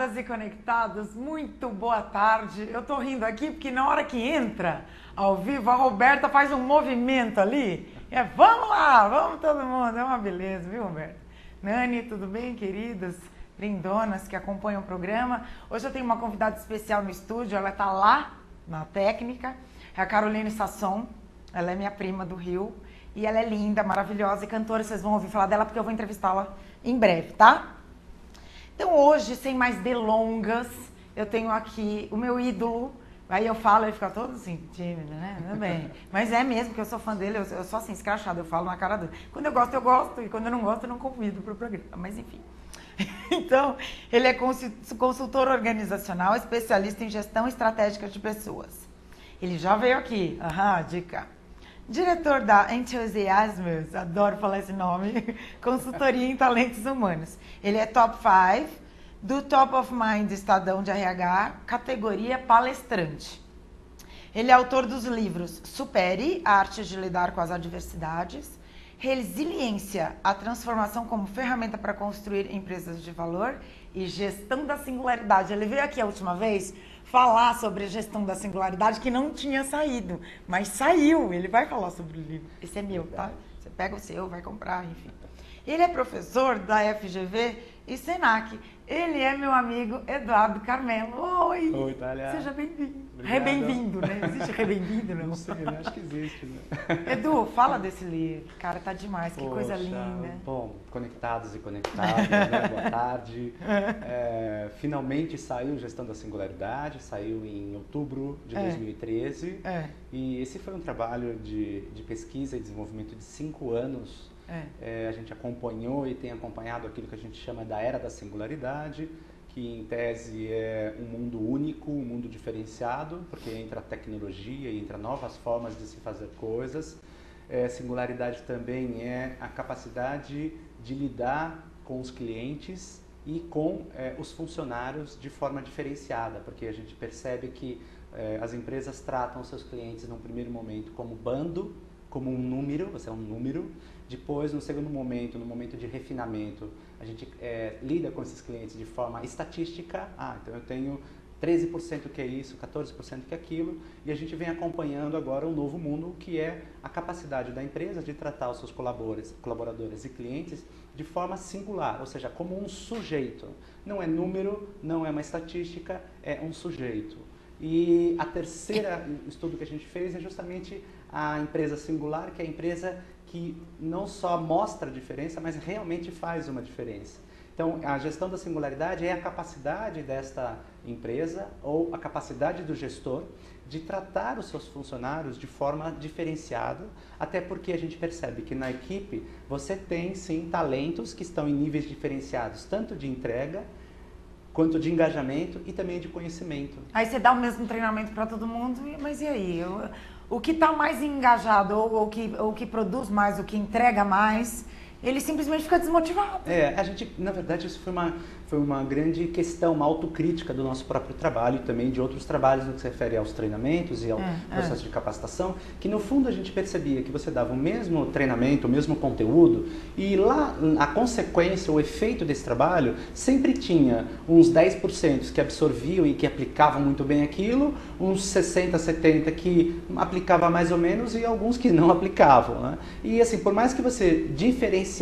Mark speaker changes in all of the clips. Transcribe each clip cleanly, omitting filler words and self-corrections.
Speaker 1: Conectadas e conectados, muito boa tarde. Eu tô rindo aqui porque na hora que entra ao vivo, a Roberta faz um movimento ali. Vamos lá, vamos todo mundo. É uma beleza, viu, Roberta? Nani, tudo bem, queridas? Lindonas que acompanham o programa. Hoje eu tenho uma convidada especial no estúdio, ela tá lá na técnica. É a Caroline Sasson, ela é minha prima do Rio. E ela é linda, maravilhosa e cantora. Vocês vão ouvir falar dela porque eu vou entrevistá-la em breve, tá? Então hoje, sem mais delongas, eu tenho aqui o meu ídolo. Aí eu falo, ele fica todo assim, tímido, né? Tudo bem. Mas é mesmo, que eu sou fã dele, eu sou assim, escrachada, eu falo na cara dele. Quando eu gosto, e quando eu não gosto, eu não convido para o programa. Mas enfim. Então, ele é consultor organizacional, especialista em gestão estratégica de pessoas. Ele já veio aqui, dica. Diretor da Enthusiasmos, adoro falar esse nome, consultoria em talentos humanos. Ele é top 5 do Top of Mind Estadão de RH, categoria palestrante. Ele é autor dos livros Supere, a arte de lidar com as adversidades, Resiliência, a transformação como ferramenta para construir empresas de valor e Gestão da Singularidade. Ele veio aqui a última vez falar sobre a gestão da singularidade, que não tinha saído, mas saiu. Ele vai falar sobre o livro. Esse é meu, tá? Você pega o seu, vai comprar, enfim. Ele é professor da FGV e Senac. Ele é meu amigo Eduardo Carmelo. Oi!
Speaker 2: Oi, Thalia.
Speaker 1: Seja bem-vindo. Re-bem-vindo, né? Existe re-bem-vindo, não?
Speaker 2: Não sei, né? Acho que existe, né?
Speaker 1: Edu, fala desse livro. Cara, tá demais. Que coisa linda.
Speaker 2: Bom, conectados e conectadas, né? Boa tarde. Finalmente saiu Gestão da Singularidade, saiu em outubro de 2013. E esse foi um trabalho de pesquisa e desenvolvimento de 5 anos. A gente acompanhou e tem acompanhado aquilo que a gente chama da Era da Singularidade, que em tese é um mundo único, um mundo diferenciado, porque entra tecnologia e entra novas formas de se fazer coisas. Singularidade também é a capacidade de lidar com os clientes e com os funcionários de forma diferenciada, porque a gente percebe que as empresas tratam seus clientes num primeiro momento como bando, como um número, você é um número. Depois, no segundo momento, no momento de refinamento, a gente lida com esses clientes de forma estatística. Então eu tenho 13% que é isso, 14% que é aquilo, e a gente vem acompanhando agora um novo mundo, que é a capacidade da empresa de tratar os seus colaboradores e clientes de forma singular, ou seja, como um sujeito. Não é número, não é uma estatística, é um sujeito. E a terceira estudo que a gente fez é justamente a empresa singular, que é a empresa que não só mostra a diferença, mas realmente faz uma diferença. Então, a gestão da singularidade é a capacidade desta empresa ou a capacidade do gestor de tratar os seus funcionários de forma diferenciada, até porque a gente percebe que na equipe você tem sim talentos que estão em níveis diferenciados, tanto de entrega quanto de engajamento e também de conhecimento.
Speaker 1: Aí você dá o mesmo treinamento para todo mundo, mas e aí? O que está mais engajado, ou que produz mais, o que entrega mais, ele simplesmente fica desmotivado.
Speaker 2: A gente, na verdade, isso foi uma grande questão, uma autocrítica do nosso próprio trabalho e também de outros trabalhos no que se refere aos treinamentos e ao processo de capacitação, que no fundo a gente percebia que você dava o mesmo treinamento, o mesmo conteúdo, e lá a consequência, o efeito desse trabalho sempre tinha uns 10% que absorviam e que aplicavam muito bem aquilo, uns 60, 70 que aplicavam mais ou menos e alguns que não aplicavam, né? E assim, por mais que você diferenciasse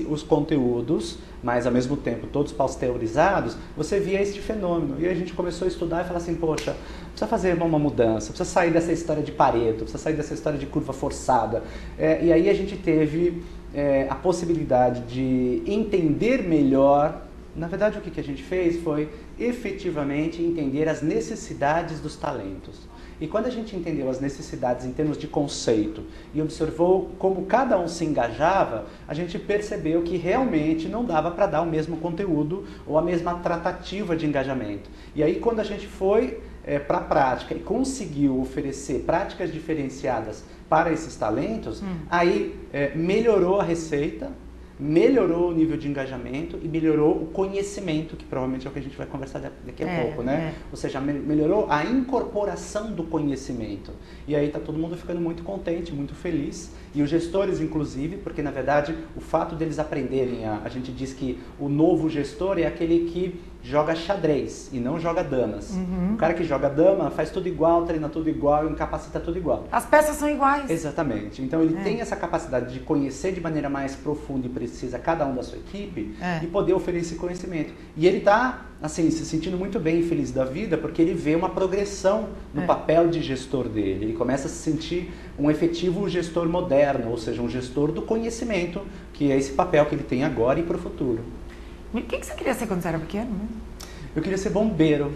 Speaker 2: os conteúdos, mas ao mesmo tempo todos pasteurizados, você via este fenômeno. E a gente começou a estudar e falar assim, poxa, precisa fazer uma mudança, precisa sair dessa história de Pareto, precisa sair dessa história de curva forçada. E aí a gente teve a possibilidade de entender melhor. Na verdade, o que a gente fez foi efetivamente entender as necessidades dos talentos. E quando a gente entendeu as necessidades em termos de conceito e observou como cada um se engajava, a gente percebeu que realmente não dava para dar o mesmo conteúdo ou a mesma tratativa de engajamento. E aí quando a gente foi para a prática e conseguiu oferecer práticas diferenciadas para esses talentos, aí melhorou a receita, melhorou o nível de engajamento e melhorou o conhecimento, que provavelmente é o que a gente vai conversar daqui a pouco, né? Ou seja, melhorou a incorporação do conhecimento. E aí está todo mundo ficando muito contente, muito feliz. E os gestores, inclusive, porque na verdade o fato deles aprenderem, a gente diz que o novo gestor é aquele que joga xadrez e não joga damas. O cara que joga dama faz tudo igual, treina tudo igual e capacita tudo igual.
Speaker 1: As peças são iguais.
Speaker 2: Exatamente. Então ele tem essa capacidade de conhecer de maneira mais profunda e precisa cada um da sua equipe e poder oferecer esse conhecimento. E ele está assim, se sentindo muito bem e feliz da vida porque ele vê uma progressão no papel de gestor dele. Ele começa a se sentir um efetivo gestor moderno, ou seja, um gestor do conhecimento, que é esse papel que ele tem agora e para o futuro.
Speaker 1: O que você queria ser quando você era pequeno?
Speaker 2: Eu queria ser bombeiro.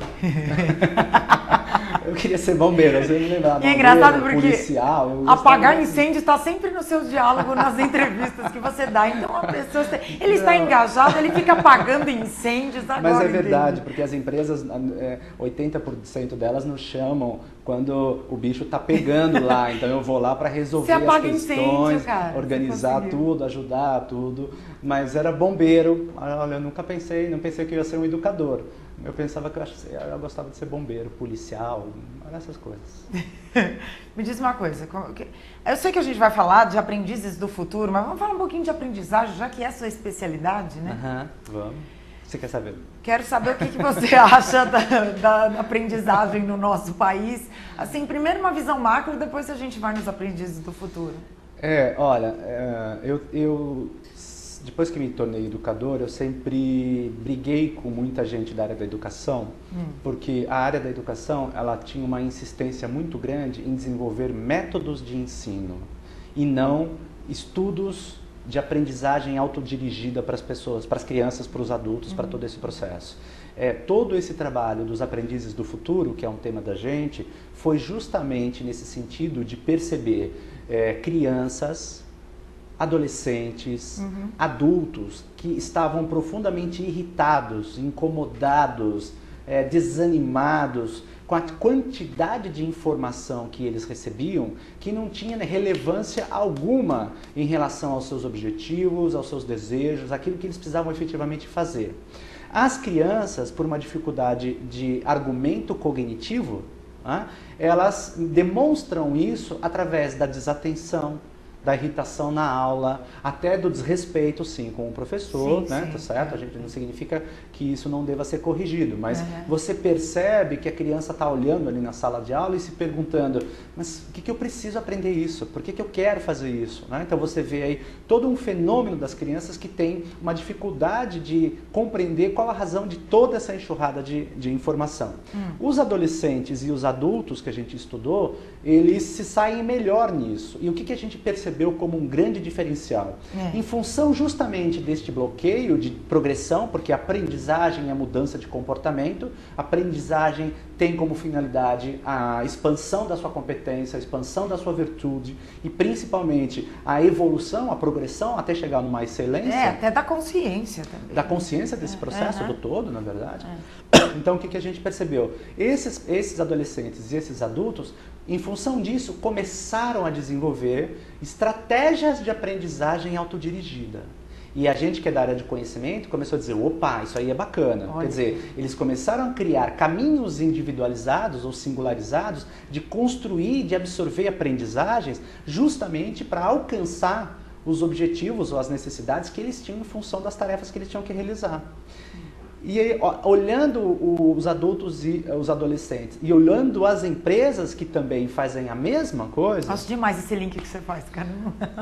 Speaker 2: Eu queria ser bombeiro, você me lembrava.
Speaker 1: E é engraçado porque
Speaker 2: policial,
Speaker 1: apagar incêndio está sempre no seu diálogo, nas entrevistas que você dá. Então a pessoa, ele está engajado, ele fica apagando incêndios agora.
Speaker 2: Mas é verdade, porque as empresas, 80% delas nos chamam quando o bicho está pegando lá. Então eu vou lá para resolver as questões,
Speaker 1: incêndio, cara,
Speaker 2: organizar tudo, ajudar tudo. Mas era bombeiro. Olha, eu nunca pensei, não pensei que eu ia ser um educador. Eu pensava que eu gostava de ser bombeiro, policial, essas coisas.
Speaker 1: Me diz uma coisa, eu sei que a gente vai falar de aprendizes do futuro, mas vamos falar um pouquinho de aprendizagem, já que é a sua especialidade, né?
Speaker 2: Vamos. Você quer saber?
Speaker 1: Quero saber o que você acha da aprendizagem no nosso país. Assim, primeiro uma visão macro, depois a gente vai nos aprendizes do futuro.
Speaker 2: Olha, eu depois que me tornei educador, eu sempre briguei com muita gente da área da educação, porque a área da educação ela tinha uma insistência muito grande em desenvolver métodos de ensino e não estudos de aprendizagem autodirigida para as pessoas, para as crianças, para os adultos, para todo esse processo. Todo esse trabalho dos aprendizes do futuro, que é um tema da gente, foi justamente nesse sentido de perceber crianças, adolescentes, adultos que estavam profundamente irritados, incomodados, desanimados com a quantidade de informação que eles recebiam, que não tinha relevância alguma em relação aos seus objetivos, aos seus desejos, aquilo que eles precisavam efetivamente fazer. As crianças, por uma dificuldade de argumento cognitivo, elas demonstram isso através da desatenção, da irritação na aula, até do desrespeito, sim, com o professor, né? Tá certo? A gente não significa que isso não deva ser corrigido, mas você percebe que a criança está olhando ali na sala de aula e se perguntando, mas o que eu preciso aprender isso? Por que eu quero fazer isso? Né? Então você vê aí todo um fenômeno das crianças que tem uma dificuldade de compreender qual a razão de toda essa enxurrada de informação. Os adolescentes e os adultos que a gente estudou, eles se saem melhor nisso. E o que a gente percebeu como um grande diferencial? Em função justamente deste bloqueio de progressão, porque a aprendizagem é mudança de comportamento, a aprendizagem tem como finalidade a expansão da sua competência, a expansão da sua virtude e principalmente a evolução, a progressão até chegar numa excelência.
Speaker 1: Até da consciência também.
Speaker 2: Da consciência desse processo do todo, na verdade. Então o que a gente percebeu? Esses adolescentes e esses adultos, em função disso, começaram a desenvolver estratégias de aprendizagem autodirigida. E a gente que é da área de conhecimento começou a dizer, opa, isso aí é bacana. Olha. Quer dizer, eles começaram a criar caminhos individualizados ou singularizados de construir, de absorver aprendizagens justamente para alcançar os objetivos ou as necessidades que eles tinham em função das tarefas que eles tinham que realizar. E aí, olhando os adultos e os adolescentes e olhando as empresas que também fazem a mesma coisa...
Speaker 1: Acho demais esse link que você faz, cara.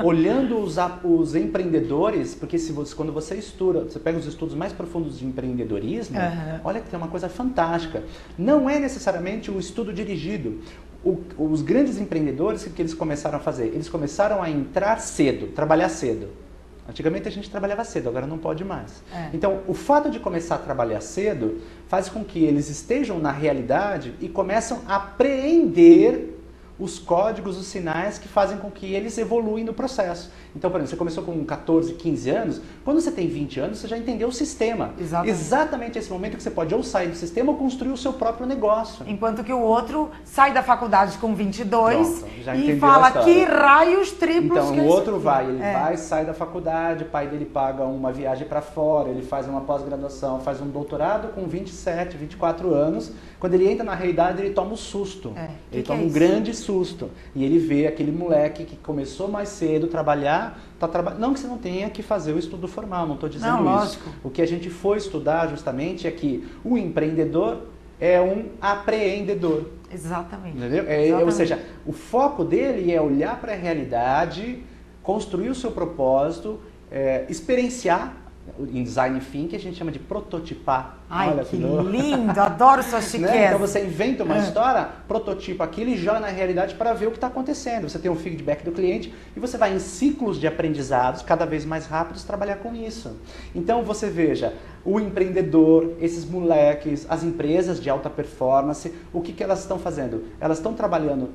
Speaker 2: Olhando os empreendedores, porque quando você estuda, você pega os estudos mais profundos de empreendedorismo, olha que tem uma coisa fantástica. Não é necessariamente um estudo dirigido. Os grandes empreendedores, o que eles começaram a fazer? Eles começaram a entrar cedo, trabalhar cedo. Antigamente a gente trabalhava cedo, agora não pode mais. Então, o fato de começar a trabalhar cedo faz com que eles estejam na realidade e começam a apreender os códigos, os sinais que fazem com que eles evoluem no processo. Então, por exemplo, você começou com 14, 15 anos, quando você tem 20 anos, você já entendeu o sistema. Exatamente esse momento que você pode ou sair do sistema ou construir o seu próprio negócio.
Speaker 1: Enquanto que o outro sai da faculdade com 22 e fala que raios triplos...
Speaker 2: Então, o outro vai, sai da faculdade, o pai dele paga uma viagem para fora, ele faz uma pós-graduação, faz um doutorado com 27, 24 anos. Quando ele entra na realidade, ele toma um susto. Ele toma um grande susto. susto. E ele vê aquele moleque que começou mais cedo a trabalhar, não que você não tenha que fazer o estudo formal, não estou dizendo isso.
Speaker 1: Lógico.
Speaker 2: O que a gente foi estudar justamente é que o empreendedor é um apreendedor.
Speaker 1: Exatamente.
Speaker 2: Entendeu?
Speaker 1: Exatamente.
Speaker 2: Ou seja, o foco dele é olhar para a realidade, construir o seu propósito, experienciar. Em design thinking a gente chama de prototipar.
Speaker 1: Ai,
Speaker 2: olha
Speaker 1: que lindo, adoro sua chiqueza.
Speaker 2: Né? Então você inventa uma história, prototipa aquilo e joga na realidade para ver o que está acontecendo. Você tem um feedback do cliente e você vai em ciclos de aprendizados cada vez mais rápidos trabalhar com isso. Então você veja, o empreendedor, esses moleques, as empresas de alta performance, o que elas estão fazendo? Elas estão trabalhando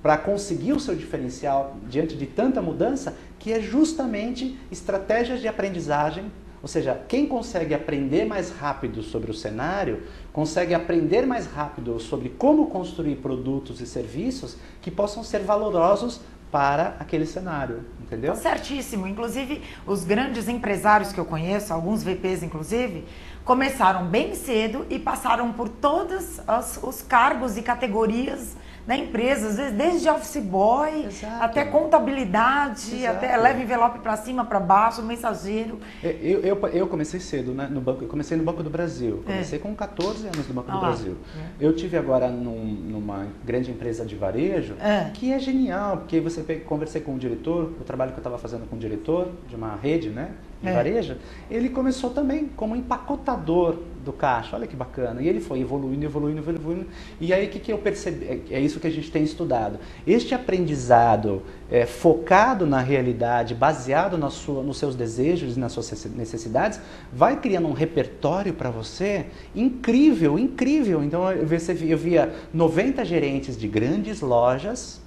Speaker 2: para conseguir o seu diferencial diante de tanta mudança, que é justamente estratégias de aprendizagem. Ou seja, quem consegue aprender mais rápido sobre o cenário, consegue aprender mais rápido sobre como construir produtos e serviços que possam ser valorosos para aquele cenário, entendeu?
Speaker 1: Certíssimo. Inclusive, os grandes empresários que eu conheço, alguns VPs inclusive, começaram bem cedo e passaram por todos os cargos e categorias da empresa, às vezes desde office boy,
Speaker 2: Exato.
Speaker 1: até contabilidade,
Speaker 2: Exato.
Speaker 1: até leva envelope para cima, para baixo, mensageiro.
Speaker 2: Eu comecei cedo, né, no banco. Eu comecei no Banco do Brasil. Comecei com 14 anos no Banco do Brasil. Eu tive agora numa grande empresa de varejo, que é genial, porque você conversei com o diretor, o trabalho que eu estava fazendo com o diretor de uma rede, né, de varejo, ele começou também como empacotador do caixa, olha que bacana, e ele foi evoluindo, e aí o que eu percebi, é isso que a gente tem estudado, este aprendizado focado na realidade, baseado nos seus desejos e nas suas necessidades, vai criando um repertório para você incrível, então eu via 90 gerentes de grandes lojas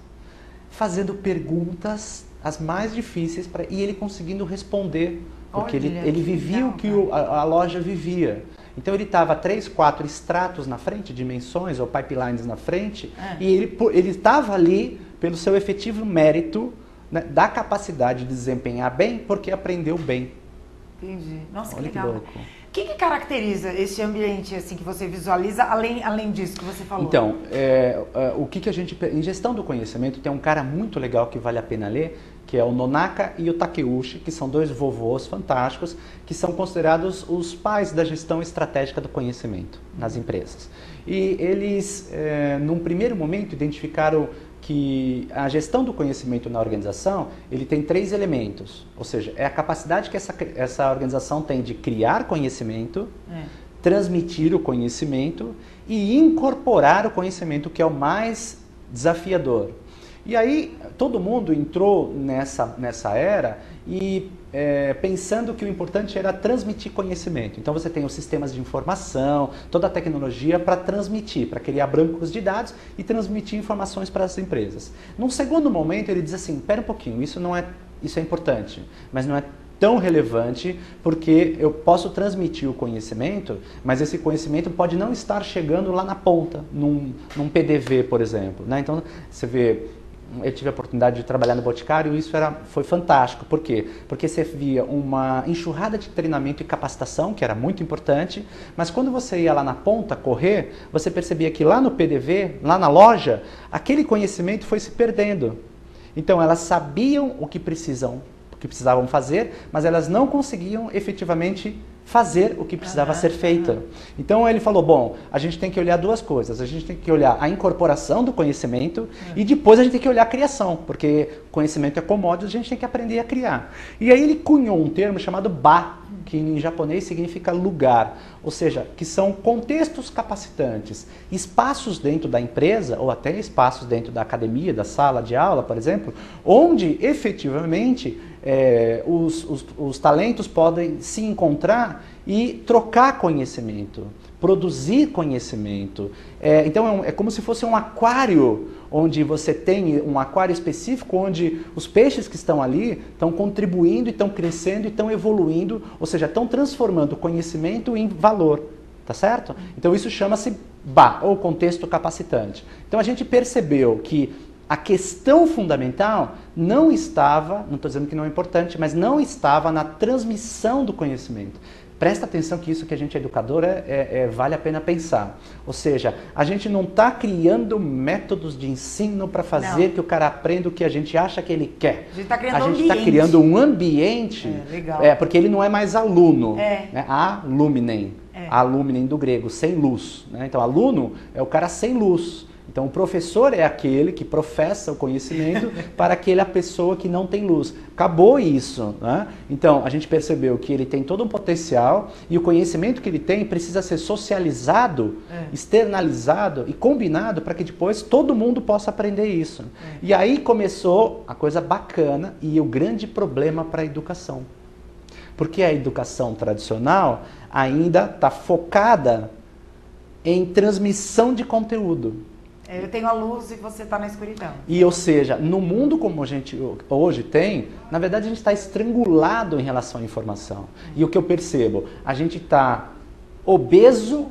Speaker 2: fazendo perguntas as mais difíceis, e ele conseguindo responder, porque ele vivia o que a loja vivia. Então ele estava 3, 4 estratos na frente, dimensões ou pipelines na frente, e ele estava ali pelo seu efetivo mérito, né, da capacidade de desempenhar bem, porque aprendeu bem.
Speaker 1: Entendi. Nossa,
Speaker 2: olha
Speaker 1: que legal.
Speaker 2: louco.
Speaker 1: O que caracteriza esse ambiente assim que você visualiza, além disso que você falou?
Speaker 2: Então, o que a gente... Em gestão do conhecimento tem um cara muito legal que vale a pena ler, que é o Nonaka e o Takeuchi, que são dois vovôs fantásticos, que são considerados os pais da gestão estratégica do conhecimento nas empresas. E eles, num primeiro momento, identificaram que a gestão do conhecimento na organização, ele tem 3 elementos, ou seja, é a capacidade que essa organização tem de criar conhecimento, transmitir o conhecimento e incorporar o conhecimento, que é o mais desafiador. E aí todo mundo entrou nessa era e pensando que o importante era transmitir conhecimento. Então você tem os sistemas de informação, toda a tecnologia para transmitir, para criar bancos de dados e transmitir informações para as empresas. Num segundo momento ele diz assim, espera um pouquinho, isso é importante, mas não é tão relevante, porque eu posso transmitir o conhecimento, mas esse conhecimento pode não estar chegando lá na ponta, num PDV, por exemplo, né? Então você vê, eu tive a oportunidade de trabalhar no Boticário e isso foi fantástico. Por quê? Porque você via uma enxurrada de treinamento e capacitação, que era muito importante, mas quando você ia lá na ponta correr, você percebia que lá no PDV, lá na loja, aquele conhecimento foi se perdendo. Então elas sabiam o que precisavam fazer, mas elas não conseguiam efetivamente fazer o que precisava ser feito. Então ele falou, bom, a gente tem que olhar 2 coisas, a gente tem que olhar a incorporação do conhecimento e depois a gente tem que olhar a criação, porque conhecimento é commodity, a gente tem que aprender a criar. E aí ele cunhou um termo chamado Ba, que em japonês significa lugar, ou seja, que são contextos capacitantes, espaços dentro da empresa ou até espaços dentro da academia, da sala de aula, por exemplo, onde efetivamente os talentos podem se encontrar e trocar conhecimento, produzir conhecimento. Então é como se fosse um aquário, onde você tem um aquário específico, onde os peixes que estão ali estão contribuindo, estão crescendo, estão evoluindo, ou seja, estão transformando o conhecimento em valor, tá certo? Então isso chama-se BA, ou contexto capacitante. Então a gente percebeu que a questão fundamental não estava, não estou dizendo que não é importante, mas não estava na transmissão do conhecimento. Presta atenção que isso que a gente é educador vale a pena pensar. Ou seja, a gente não está criando métodos de ensino para fazer que o cara aprenda o que a gente acha que ele quer.
Speaker 1: A gente está criando
Speaker 2: A gente está criando um ambiente,
Speaker 1: legal.
Speaker 2: Porque ele não é mais aluno,
Speaker 1: né?
Speaker 2: Alumnem, alumnem do grego, sem luz. Né? Então, aluno é o cara sem luz. Então, o professor é aquele que professa o conhecimento para aquela pessoa que não tem luz. Acabou isso. Né? Então, a gente percebeu que ele tem todo um potencial e o conhecimento que ele tem precisa ser socializado, externalizado e combinado para que depois todo mundo possa aprender isso. E aí começou a coisa bacana e o grande problema para a educação. Porque a educação tradicional ainda está focada em transmissão de conteúdo.
Speaker 1: Eu tenho a luz e você está na escuridão.
Speaker 2: E, ou seja, no mundo como a gente hoje tem, na verdade a gente está estrangulado em relação à informação. E o que eu percebo? A gente está obeso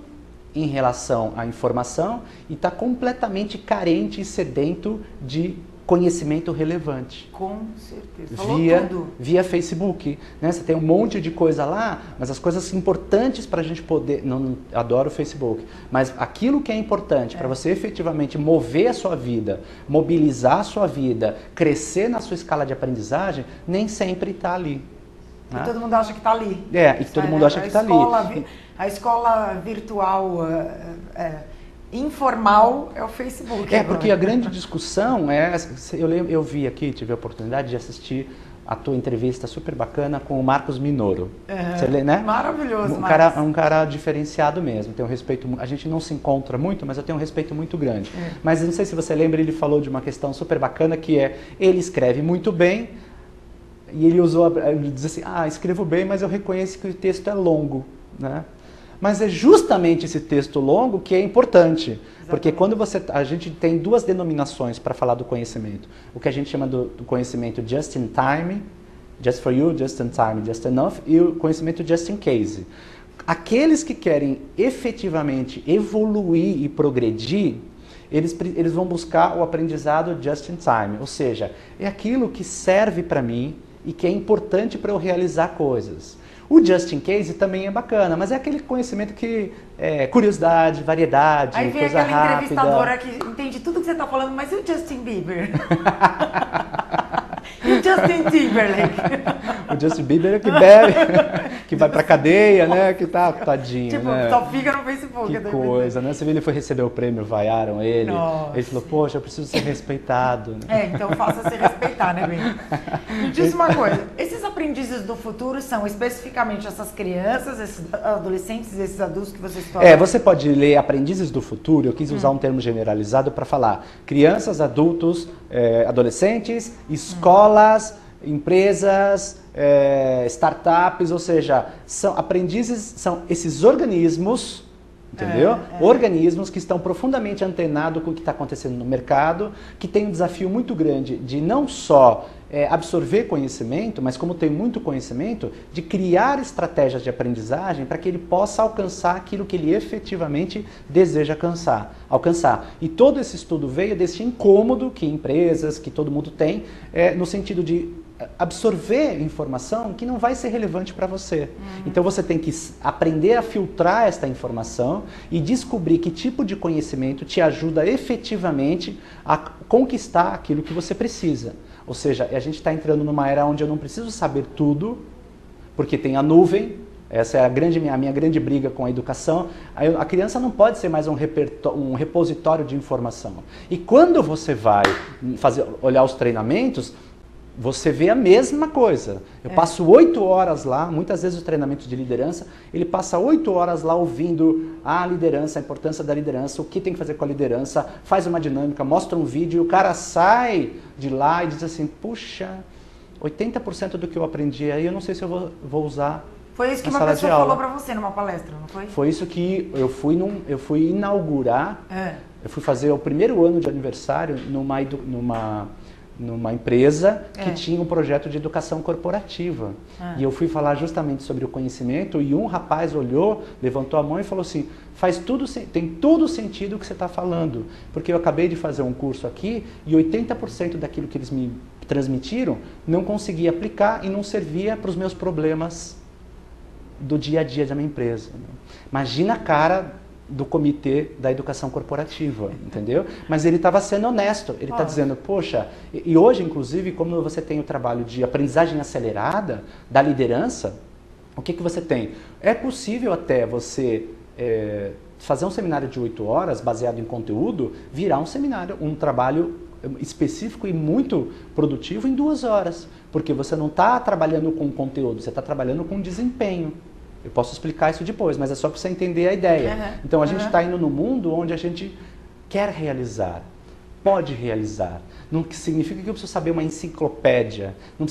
Speaker 2: em relação à informação e está completamente carente e sedento de conhecimento relevante.
Speaker 1: Com certeza. Falou
Speaker 2: via Facebook. Né? Você tem um monte de coisa lá, mas as coisas importantes para a gente poder... Não, adoro o Facebook. Mas aquilo que é importante para você efetivamente mover a sua vida, mobilizar a sua vida, crescer na sua escala de aprendizagem, nem sempre está ali.
Speaker 1: E todo mundo acha que está ali.
Speaker 2: E todo mundo acha que está ali.
Speaker 1: A escola virtual... informal é o Facebook.
Speaker 2: Porque a grande discussão é... Eu vi aqui, tive a oportunidade de assistir a tua entrevista super bacana com o Marcos Minoro. Você lê, né?
Speaker 1: Maravilhoso,
Speaker 2: um cara diferenciado mesmo. Tem um respeito, a gente não se encontra muito, mas eu tenho um respeito muito grande. Mas não sei se você lembra, ele falou de uma questão super bacana que ele escreve muito bem e ele diz assim, escrevo bem, mas eu reconheço que o texto é longo, né? Mas é justamente esse texto longo que é importante. Exatamente. Porque quando a gente tem duas denominações para falar do conhecimento. O que a gente chama do conhecimento just in time, just for you, just in time, just enough, e o conhecimento just in case. Aqueles que querem efetivamente evoluir e progredir, eles vão buscar o aprendizado just in time. Ou seja, é aquilo que serve para mim e que é importante para eu realizar coisas. O just in case também é bacana, mas é aquele conhecimento que é curiosidade, variedade, coisa rápida. Aí vem aquela
Speaker 1: entrevistadora que entende tudo que você está falando, mas e o Justin Bieber? E o Justin Timberlake?
Speaker 2: O Justin Bieber é que bebe, que vai pra cadeia, né? Que tá tadinho,
Speaker 1: tipo,
Speaker 2: né?
Speaker 1: só fica no Facebook.
Speaker 2: Que coisa, né? Você viu, ele foi receber o prêmio, vaiaram ele. Nossa. Ele falou, poxa, eu preciso ser respeitado.
Speaker 1: Então faça se respeitar, né, bem? Me diz uma coisa, esses aprendizes do futuro são especificamente essas crianças, esses adolescentes, esses adultos que vocês estão...
Speaker 2: Você pode ler aprendizes do futuro, eu quis usar um termo generalizado para falar crianças, adultos, adolescentes, escolas, empresas, startups, ou seja, aprendizes são esses organismos, entendeu? Organismos que estão profundamente antenados com o que está acontecendo no mercado, que tem um desafio muito grande de não só absorver conhecimento, mas como tem muito conhecimento, de criar estratégias de aprendizagem para que ele possa alcançar aquilo que ele efetivamente deseja alcançar. E todo esse estudo veio desse incômodo que empresas, que todo mundo tem, no sentido de absorver informação que não vai ser relevante para você. Então você tem que aprender a filtrar esta informação e descobrir que tipo de conhecimento te ajuda efetivamente a conquistar aquilo que você precisa. Ou seja, a gente está entrando numa era onde eu não preciso saber tudo, porque tem a nuvem. Essa é a minha grande briga com a educação. A criança não pode ser mais um repositório de informação. E quando você vai olhar os treinamentos, você vê a mesma coisa. Eu passo 8 horas lá, muitas vezes os treinamentos de liderança, ele passa 8 horas lá ouvindo a liderança, a importância da liderança, o que tem que fazer com a liderança, faz uma dinâmica, mostra um vídeo e o cara sai de lá e diz assim, puxa, 80% do que eu aprendi aí, eu não sei se eu vou usar.
Speaker 1: Foi isso que uma pessoa falou para você numa palestra, não foi?
Speaker 2: Foi isso que eu fui inaugurar, eu fui fazer o primeiro ano de aniversário numa empresa que tinha um projeto de educação corporativa. E eu fui falar justamente sobre o conhecimento e um rapaz olhou, levantou a mão e falou assim, tem todo sentido o que você está falando, porque eu acabei de fazer um curso aqui e 80% daquilo que eles me transmitiram não conseguia aplicar e não servia para os meus problemas do dia a dia de uma empresa. Né? Imagina a cara do comitê da educação corporativa, entendeu? Mas ele estava sendo honesto, ele está dizendo, poxa, e hoje, inclusive, como você tem o trabalho de aprendizagem acelerada da liderança, o que você tem? É possível até você fazer um seminário de 8 horas, baseado em conteúdo, virar um seminário, um trabalho específico e muito produtivo em 2 horas, porque você não está trabalhando com conteúdo, você está trabalhando com desempenho. Eu posso explicar isso depois, mas é só para você entender a ideia. Então a gente está indo no mundo onde a gente quer realizar, pode realizar. Não significa que eu preciso saber uma enciclopédia, não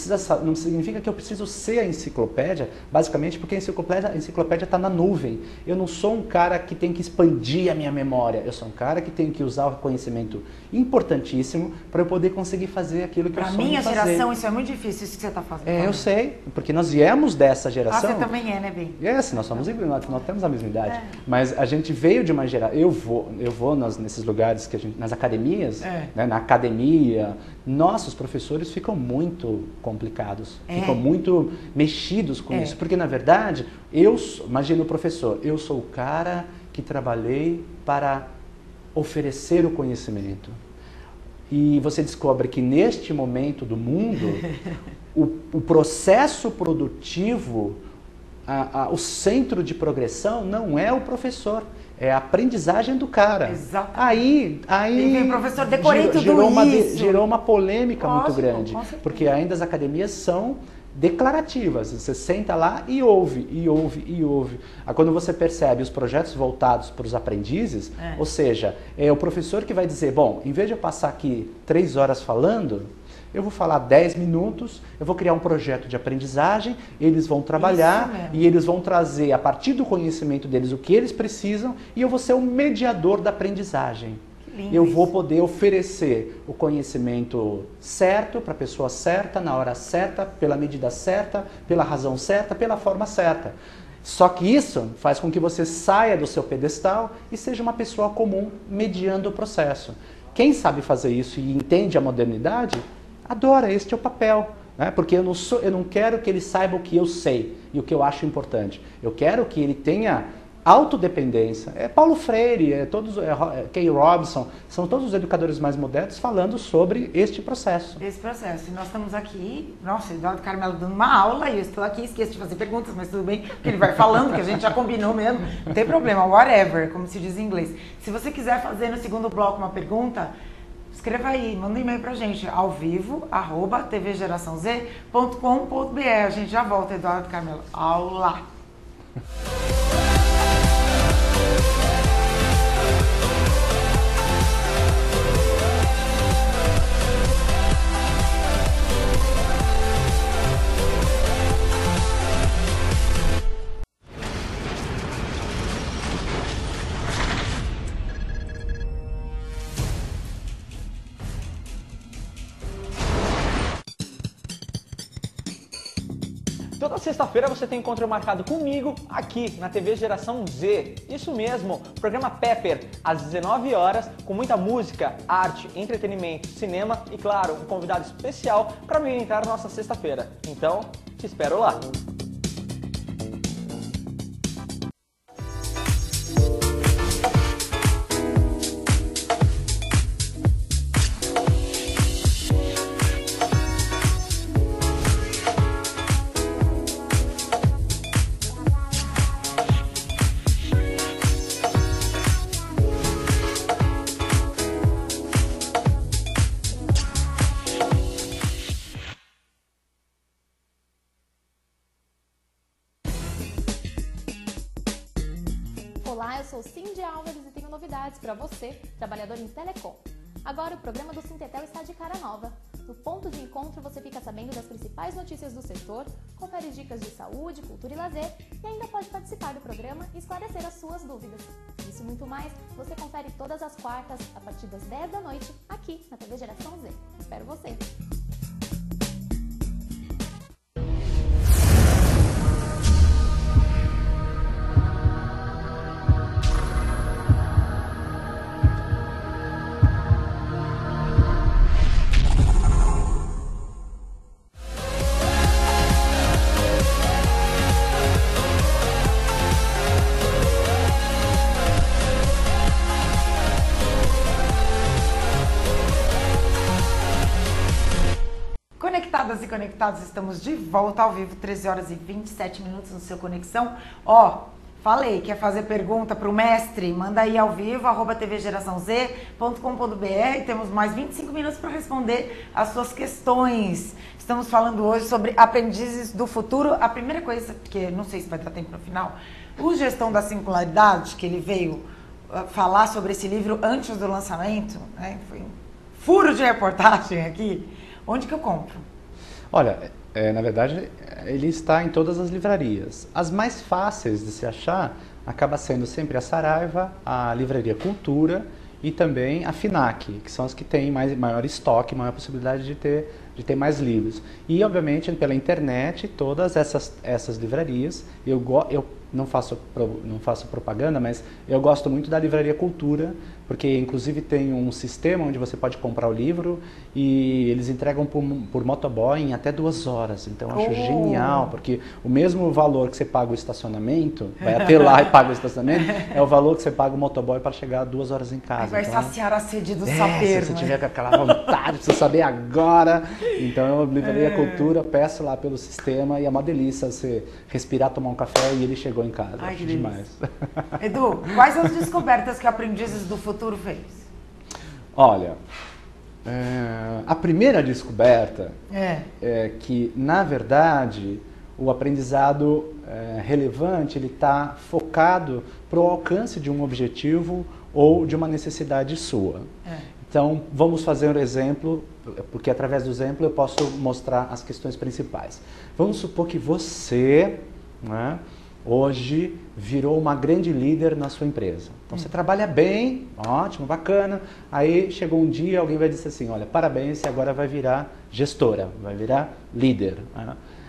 Speaker 2: significa que eu preciso ser a enciclopédia, basicamente porque a enciclopédia está na nuvem. Eu não sou um cara que tem que expandir a minha memória, eu sou um cara que tem que usar o conhecimento importantíssimo para eu poder conseguir fazer aquilo que eu sonho fazer.
Speaker 1: Para minha geração isso é muito difícil, isso que você está fazendo.
Speaker 2: Eu sei, porque nós viemos dessa geração.
Speaker 1: Você também é, né, Bem?
Speaker 2: Nós somos nós temos a mesma idade. Mas a gente veio de uma geração. Eu vou nesses lugares que nas academias, né, na academia, nossos professores ficam muito complicados, ficam muito mexidos com isso, porque na verdade, imagina o professor, eu sou o cara que trabalhei para oferecer o conhecimento. E você descobre que neste momento do mundo, o processo produtivo, o centro de progressão não é o professor. É a aprendizagem do cara.
Speaker 1: Exato.
Speaker 2: Aí
Speaker 1: o professor decorei tudo isso.
Speaker 2: Gerou uma polêmica muito grande. Porque ainda as academias são declarativas. Você senta lá e ouve, e ouve, e ouve. Aí quando você percebe os projetos voltados para os aprendizes, ou seja, é o professor que vai dizer, bom, em vez de eu passar aqui 3 horas falando, eu vou falar 10 minutos, eu vou criar um projeto de aprendizagem, eles vão trabalhar e eles vão trazer, a partir do conhecimento deles, o que eles precisam e eu vou ser o mediador da aprendizagem. Eu vou poder oferecer o conhecimento certo para a pessoa certa, na hora certa, pela medida certa, pela razão certa, pela forma certa. Só que isso faz com que você saia do seu pedestal e seja uma pessoa comum mediando o processo. Quem sabe fazer isso e entende a modernidade, adora, este é o papel. Né? Porque eu não quero que ele saiba o que eu sei e o que eu acho importante. Eu quero que ele tenha autodependência. É Paulo Freire, Kay Robson, são todos os educadores mais modernos falando sobre este processo.
Speaker 1: Esse processo. E nós estamos aqui, nossa, Eduardo Carmelo dando uma aula e eu estou aqui, esqueço de fazer perguntas, mas tudo bem, porque ele vai falando, que a gente já combinou mesmo, não tem problema, whatever, como se diz em inglês. Se você quiser fazer no segundo bloco uma pergunta, escreva aí, manda um e-mail pra gente, ao vivo, @tvgeraçãoz.com.br. A gente já volta, Eduardo Carmelo. Aula!
Speaker 3: Toda sexta-feira você tem encontro marcado comigo aqui na TV Geração Z. Isso mesmo, programa Pepper, às 19 horas, com muita música, arte, entretenimento, cinema e, claro, um convidado especial para ambientar nossa sexta-feira. Então, te espero lá!
Speaker 4: Olá, eu sou Cindy Álvares e tenho novidades para você, trabalhador em telecom. Agora o programa do Sintetel está de cara nova. No ponto de encontro você fica sabendo das principais notícias do setor, confere dicas de saúde, cultura e lazer e ainda pode participar do programa e esclarecer as suas dúvidas. Isso e muito mais você confere todas as quartas a partir das 10 da noite aqui na TV Geração Z. Espero você!
Speaker 1: Conectadas e conectados, estamos de volta ao vivo, 13 horas e 27 minutos no seu Conexão. Ó, falei, quer fazer pergunta para o mestre? Manda aí ao vivo, tvgeraçãoz.com.br. Temos mais 25 minutos para responder as suas questões. Estamos falando hoje sobre aprendizes do futuro. A primeira coisa, que não sei se vai dar tempo no final, o Gestão da Singularidade, que ele veio falar sobre esse livro antes do lançamento, né? Foi um furo de reportagem aqui. Onde que eu compro?
Speaker 2: Olha, na verdade, ele está em todas as livrarias. As mais fáceis de se achar acaba sendo sempre a Saraiva, a Livraria Cultura e também a FINAC, que são as que têm maior estoque, maior possibilidade de ter mais livros. E, obviamente, pela internet, todas essas livrarias, eu não faço propaganda, mas eu gosto muito da Livraria Cultura, porque inclusive tem um sistema onde você pode comprar o livro e eles entregam por motoboy em até 2 horas. Então eu acho genial, porque o mesmo valor que você paga o estacionamento, vai até lá e paga o estacionamento, é o valor que você paga o motoboy para chegar 2 horas em casa.
Speaker 1: Vai
Speaker 2: então,
Speaker 1: saciar a sede do saber.
Speaker 2: Se você tiver com aquela vontade, precisa saber agora. Então, Livraria Cultura, peço lá pelo sistema e é uma delícia você respirar, tomar um café e ele chegou em casa.
Speaker 1: Ai,
Speaker 2: acho demais.
Speaker 1: Edu, quais as descobertas que Aprendizes do Futuro fez?
Speaker 2: Olha, a primeira descoberta é que, na verdade, o aprendizado relevante ele está focado para o alcance de um objetivo ou de uma necessidade sua. Então, vamos fazer um exemplo, porque através do exemplo eu posso mostrar as questões principais. Vamos supor que você, né, hoje virou uma grande líder na sua empresa. Então você trabalha bem, ótimo, bacana. Aí chegou um dia, alguém vai dizer assim, olha, parabéns, você agora vai virar gestora, vai virar líder.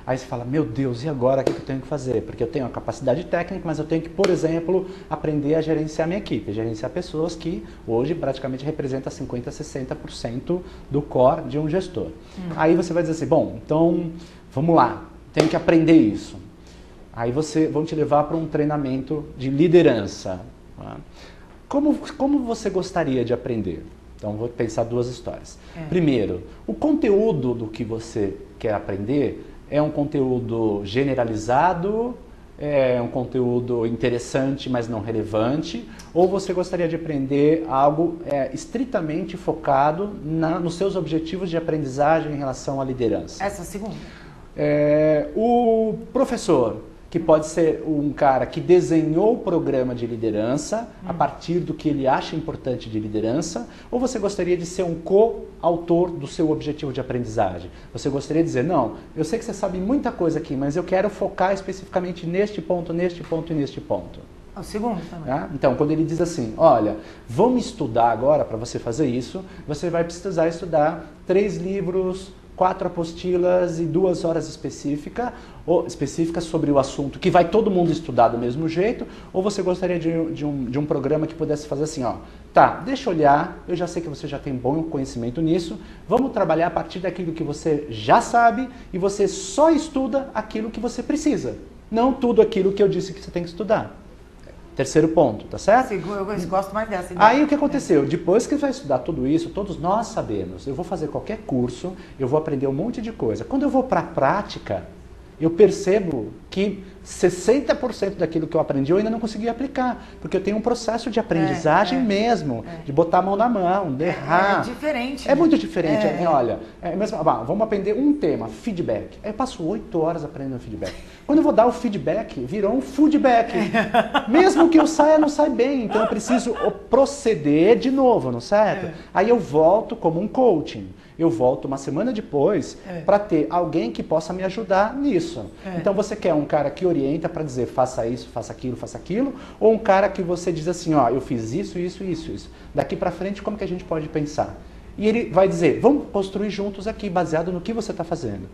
Speaker 2: Aí você fala, meu Deus, e agora o que eu tenho que fazer? Porque eu tenho a capacidade técnica, mas eu tenho que, por exemplo, aprender a gerenciar minha equipe, gerenciar pessoas que hoje praticamente representam 50%, 60% do core de um gestor. Aí você vai dizer assim, bom, então vamos lá, tenho que aprender isso. Aí vão te levar para um treinamento de liderança. Como você gostaria de aprender? Então, vou pensar 2 histórias. Primeiro, o conteúdo do que você quer aprender é um conteúdo generalizado, é um conteúdo interessante, mas não relevante, ou você gostaria de aprender algo estritamente focado nos seus objetivos de aprendizagem em relação à liderança?
Speaker 1: Essa segunda.
Speaker 2: O professor, que pode ser um cara que desenhou o programa de liderança a partir do que ele acha importante de liderança, ou você gostaria de ser um coautor do seu objetivo de aprendizagem? Você gostaria de dizer, não, eu sei que você sabe muita coisa aqui, mas eu quero focar especificamente neste ponto, neste ponto e neste ponto.
Speaker 1: O segundo também.
Speaker 2: Então, quando ele diz assim, olha, vamos estudar agora, para você fazer isso, você vai precisar estudar 3 livros, 4 apostilas e 2 horas específicas sobre o assunto, que vai todo mundo estudar do mesmo jeito, ou você gostaria de um programa que pudesse fazer assim, ó, tá, deixa eu olhar, eu já sei que você já tem bom conhecimento nisso, vamos trabalhar a partir daquilo que você já sabe e você só estuda aquilo que você precisa, não tudo aquilo que eu disse que você tem que estudar. Terceiro ponto, tá certo?
Speaker 1: Eu gosto mais dessa.
Speaker 2: Aí o que aconteceu? Depois que você vai estudar tudo isso, todos nós sabemos, eu vou fazer qualquer curso, eu vou aprender um monte de coisa. Quando eu vou para a prática, eu percebo que 60% daquilo que eu aprendi eu ainda não consegui aplicar, porque eu tenho um processo de aprendizagem mesmo, de botar a mão na mão, de errar.
Speaker 1: É diferente.
Speaker 2: É muito diferente. Olha, vamos aprender um tema, feedback. Eu passo 8 horas aprendendo feedback. Quando eu vou dar o feedback, virou um foodback. Mesmo que eu saia, não sai bem. Então eu preciso proceder de novo, não é certo? Aí eu volto como um coaching. Eu volto uma semana depois para ter alguém que possa me ajudar nisso. Então você quer um cara que orienta para dizer faça isso, faça aquilo, ou um cara que você diz assim, ó, eu fiz isso. Daqui para frente, como que a gente pode pensar? E ele vai dizer, vamos construir juntos aqui, baseado no que você está fazendo.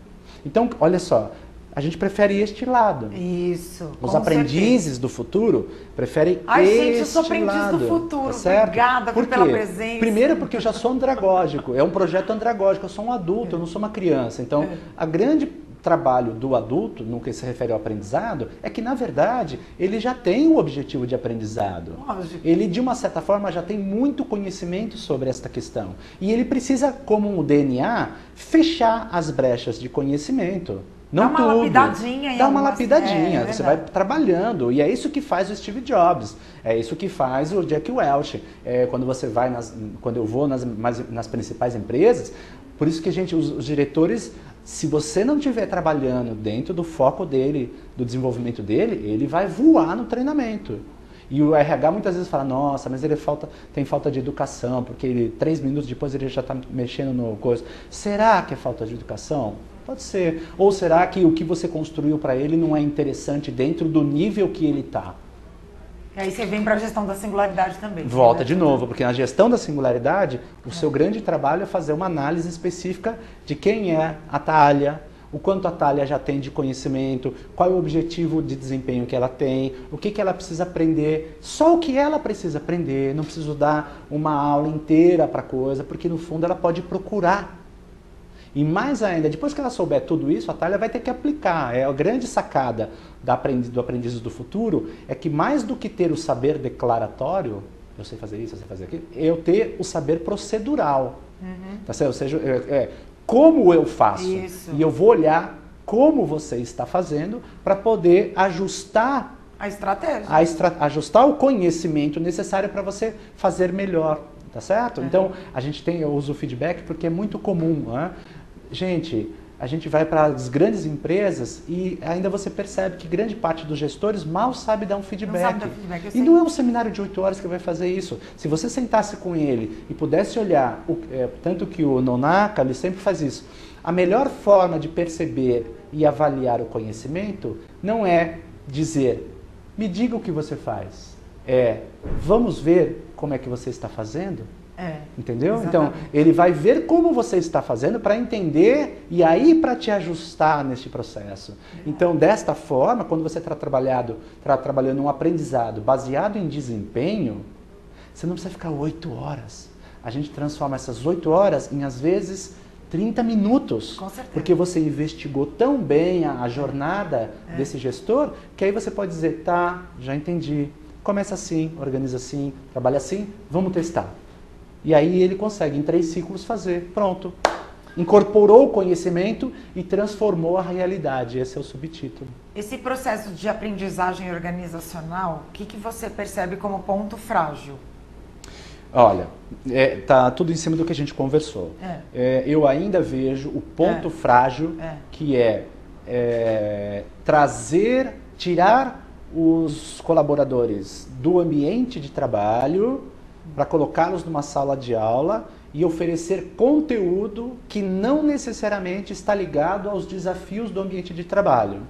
Speaker 2: Então, olha só, a gente prefere este lado.
Speaker 1: Isso.
Speaker 2: Os aprendizes do futuro preferem este lado. Ai, gente, eu sou aprendiz
Speaker 1: do futuro.
Speaker 2: Tá,
Speaker 1: obrigada pela presença.
Speaker 2: Primeiro porque eu já sou andragógico. É um projeto andragógico. Eu sou um adulto, eu não sou uma criança. Então, a grande trabalho do adulto, no que se refere ao aprendizado, é que, na verdade, ele já tem o objetivo de aprendizado.
Speaker 1: Lógico.
Speaker 2: Ele, de uma certa forma, já tem muito conhecimento sobre esta questão. E ele precisa, como um DNA, fechar as brechas de conhecimento. Não
Speaker 1: dá uma
Speaker 2: tudo.
Speaker 1: lapidadinha.
Speaker 2: Dá uma lapidinha. Você vai
Speaker 1: verdade.
Speaker 2: trabalhando. E é isso que faz o Steve Jobs. É isso que faz o Jack Welch. Quando eu vou nas principais empresas, por isso que os diretores, se você não estiver trabalhando dentro do foco dele, do desenvolvimento dele, ele vai voar no treinamento. E o RH muitas vezes fala, nossa, mas ele tem falta de educação, porque 3 minutos depois ele já está mexendo no coisa. Será que é falta de educação? Pode ser. Ou será que o que você construiu para ele não é interessante dentro do nível que ele está?
Speaker 1: E aí você vem para a gestão da singularidade também.
Speaker 2: Volta
Speaker 1: né?
Speaker 2: de novo, porque na gestão da singularidade, o seu grande trabalho é fazer uma análise específica de quem é a Thalia, o quanto a Thalia já tem de conhecimento, qual é o objetivo de desempenho que ela tem, o que ela precisa aprender, só o que ela precisa aprender, não preciso dar uma aula inteira para a coisa, porque no fundo ela pode procurar. E mais ainda, depois que ela souber tudo isso, a Thalia vai ter que aplicar. É a grande sacada do Aprendizes do Futuro, é que mais do que ter o saber declaratório, eu sei fazer isso, eu sei fazer aquilo, eu ter o saber procedural. Tá certo? Ou seja, como eu faço.
Speaker 1: Isso.
Speaker 2: E eu vou olhar como você está fazendo para poder ajustar
Speaker 1: a estratégia.
Speaker 2: Ajustar o conhecimento necessário para você fazer melhor. Tá certo? Então, eu uso o feedback porque é muito comum. Né? Gente, a gente vai para as grandes empresas e ainda você percebe que grande parte dos gestores mal sabe dar um feedback.
Speaker 1: Não sabe dar feedback, eu
Speaker 2: E
Speaker 1: sei.
Speaker 2: não é um seminário de 8 horas que vai fazer isso. Se você sentasse com ele e pudesse olhar, tanto que o Nonaka, ele sempre faz isso, a melhor forma de perceber e avaliar o conhecimento não é dizer, me diga o que você faz. Vamos ver como é que você está fazendo? Entendeu?
Speaker 1: Exatamente.
Speaker 2: Então, ele vai ver como você está fazendo para entender e aí para te ajustar neste processo. Então, desta forma, quando você está trabalhando um aprendizado baseado em desempenho, você não precisa ficar 8 horas. A gente transforma essas 8 horas em, às vezes, 30 minutos.
Speaker 1: Com certeza.
Speaker 2: Porque você investigou tão bem a jornada desse gestor, que aí você pode dizer, tá, já entendi. Começa assim, organiza assim, trabalha assim, vamos testar. E aí ele consegue, em 3 ciclos, fazer. Pronto. Incorporou o conhecimento e transformou a realidade. Esse é o subtítulo.
Speaker 1: Esse processo de aprendizagem organizacional, o que você percebe como ponto frágil?
Speaker 2: Olha, tá tudo em cima do que a gente conversou. Eu ainda vejo o ponto frágil, que tirar os colaboradores do ambiente de trabalho para colocá-los numa sala de aula e oferecer conteúdo que não necessariamente está ligado aos desafios do ambiente de trabalho.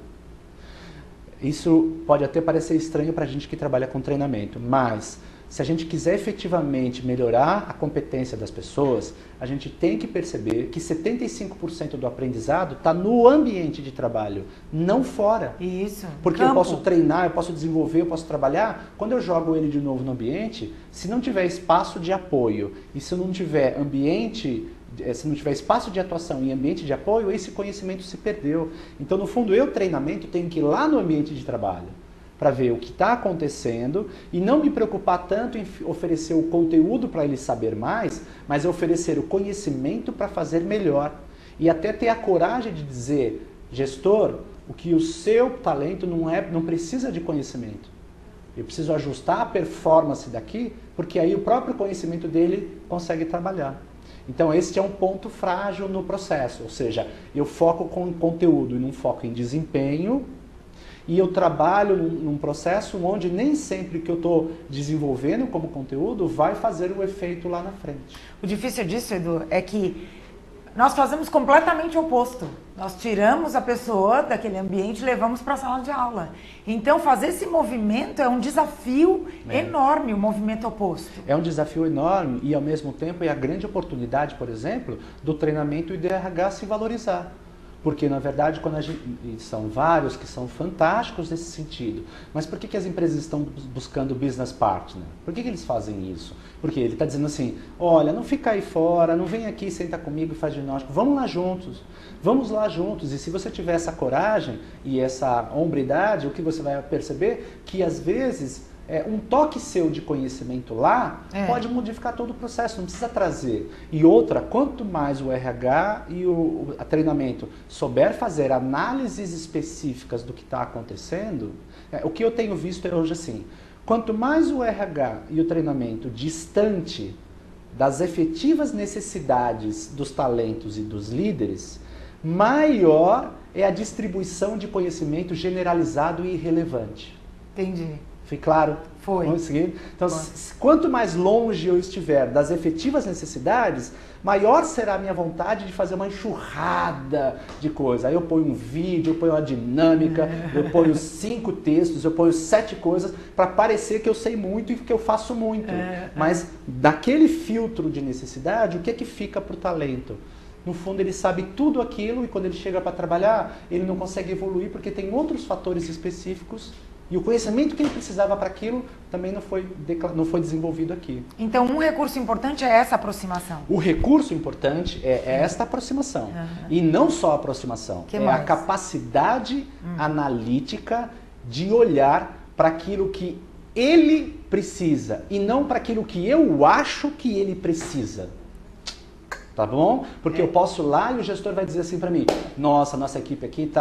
Speaker 2: Isso pode até parecer estranho para a gente que trabalha com treinamento, mas se a gente quiser efetivamente melhorar a competência das pessoas, a gente tem que perceber que 75% do aprendizado está no ambiente de trabalho, não fora.
Speaker 1: Isso.
Speaker 2: Porque eu posso treinar, eu posso desenvolver, eu posso trabalhar. Quando eu jogo ele de novo no ambiente, se não tiver espaço de apoio e se não tiver espaço de atuação e ambiente de apoio, esse conhecimento se perdeu. Então, no fundo, treinamento, tenho que ir lá no ambiente de trabalho para ver o que está acontecendo e não me preocupar tanto em oferecer o conteúdo para ele saber mais, mas oferecer o conhecimento para fazer melhor. E até ter a coragem de dizer, gestor, o que o seu talento não precisa de conhecimento. Eu preciso ajustar a performance daqui, porque aí o próprio conhecimento dele consegue trabalhar. Então esse é um ponto frágil no processo, ou seja, eu foco com conteúdo e não foco em desempenho, e eu trabalho num processo onde nem sempre que eu estou desenvolvendo como conteúdo vai fazer o efeito lá na frente.
Speaker 1: O difícil disso, Edu, é que nós fazemos completamente o oposto. Nós tiramos a pessoa daquele ambiente e levamos para a sala de aula. Então, fazer esse movimento é um desafio enorme, o movimento oposto.
Speaker 2: É um desafio enorme e, ao mesmo tempo, é a grande oportunidade, por exemplo, do treinamento e do RH se valorizar. Porque, na verdade, são vários que são fantásticos nesse sentido. Mas por que as empresas estão buscando business partner? Por que eles fazem isso? Porque ele está dizendo assim, olha, não fica aí fora, não vem aqui, senta comigo e faz diagnóstico. Vamos lá juntos. Vamos lá juntos. E se você tiver essa coragem e essa hombridade, o que você vai perceber? Que, às vezes, um toque seu de conhecimento lá pode modificar todo o processo, não precisa trazer. E outra, quanto mais o RH e o treinamento souber fazer análises específicas do que está acontecendo, o que eu tenho visto hoje assim, quanto mais o RH e o treinamento distante das efetivas necessidades dos talentos e dos líderes, maior é a distribuição de conhecimento generalizado e irrelevante.
Speaker 1: Entendi.
Speaker 2: Foi claro?
Speaker 1: Foi.
Speaker 2: Vamos seguir? Então, quanto mais longe eu estiver das efetivas necessidades, maior será a minha vontade de fazer uma enxurrada de coisa. Aí eu ponho um vídeo, eu ponho uma dinâmica, eu ponho 5 textos, eu ponho 7 coisas para parecer que eu sei muito e que eu faço muito. Mas daquele filtro de necessidade, o que é que fica para o talento? No fundo, ele sabe tudo aquilo e quando ele chega para trabalhar, ele não consegue evoluir porque tem outros fatores específicos. E o conhecimento que ele precisava para aquilo também não foi desenvolvido aqui.
Speaker 1: Então, um recurso importante é essa aproximação.
Speaker 2: O recurso importante é esta aproximação. E não só a aproximação. A capacidade analítica de olhar para aquilo que ele precisa e não para aquilo que eu acho que ele precisa. Tá bom? Porque eu posso ir lá e o gestor vai dizer assim para mim, nossa equipe aqui